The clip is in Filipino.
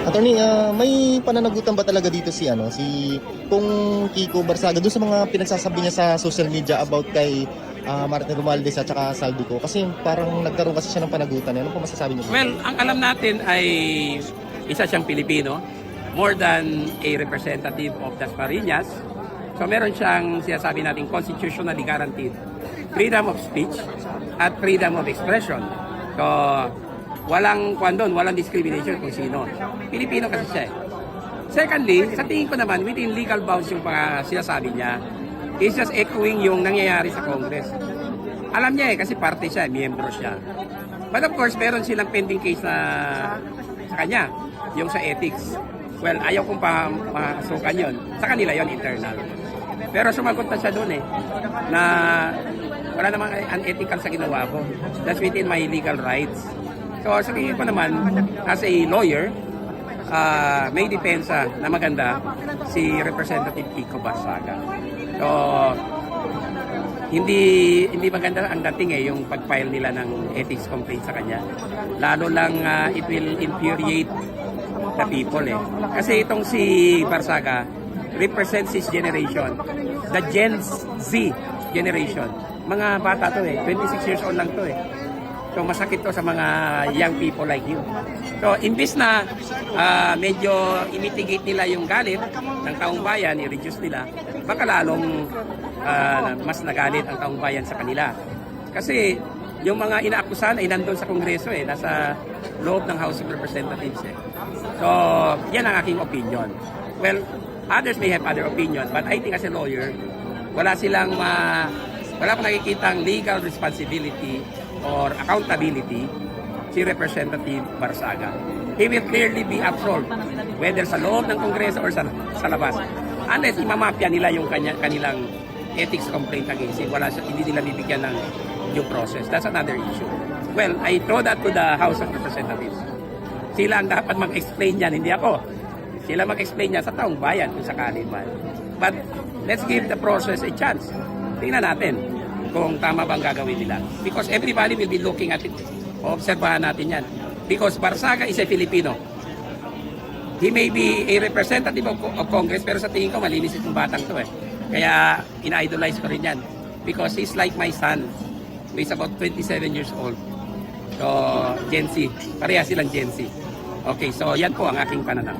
Attorney, may pananagutan ba talaga dito si Kung Kiko Barsaga doon sa mga pinagsasabi niya sa social media about kay Martin Romualdez at saka Saldico? Kasi parang nagkaroon kasi siya ng panagutan. Ano po masasabi niyo? Well, ang alam natin ay isa siyang Pilipino, more than a representative of Dasmariñas. So meron siyang sinasabi natin constitutionally guaranteed freedom of speech at freedom of expression. So walang walang discrimination kung sino. Pilipino kasi siya. Secondly, sa tingin ko naman, within legal bounds yung sinasabi niya, is just echoing yung nangyayari sa Congress. Alam niya kasi parte siya, miyembro siya. But of course, meron silang pending case na sa kanya, yung sa ethics. Well, ayaw kong pamasukan yun. Sa kanila yon internal. Pero sumagot na siya doon na wala namang unethical sa ginawa ko. That's within my legal rights. So, sa tingin ko naman, as a lawyer, may depensa na maganda si Representative Kiko Barsaga. So, hindi maganda ang dating yung pag-file nila ng ethics complaint sa kanya. Lalo lang it will infuriate the people Kasi itong si Barsaga represents his generation, the Gen Z generation. Mga bata to 26 years old lang to So masakit to sa mga young people like you. So imbis na medyo imitigate nila yung galit ng taong bayan, i-reduce nila, baka lalong mas nagalit ang taong bayan sa kanila. Kasi yung mga inaakusahan ay nandun sa Kongreso nasa loob ng House of Representatives So yan ang aking opinion. Well, others may have other opinion, but I think as a lawyer, wala akong nakikitang legal responsibility or accountability si Representative Barsaga. He will clearly be absolved whether sa loob ng Kongreso or sa labas. Unless imamapya nila yung kanilang ethics complaint against him. Hindi nila bibigyan ng due process. That's another issue. Well, I throw that to the House of Representatives. Sila ang dapat mag-explain yan, hindi ako. Sila mag-explain yan sa taong bayan kung sakali man. But let's give the process a chance. Tingnan natin kung tama bang gagawin nila. Because everybody will be looking at it. Obserbahan natin yan. Because Barsaga is a Filipino. He may be a representative of Congress, pero sa tingin ko malinis itong batang to Kaya ina-idolize ko rin yan. Because he's like my son, who is about 27 years old. So, Gen Z. Pareha silang Gen Z. Okay, so yan po ang aking pananaw.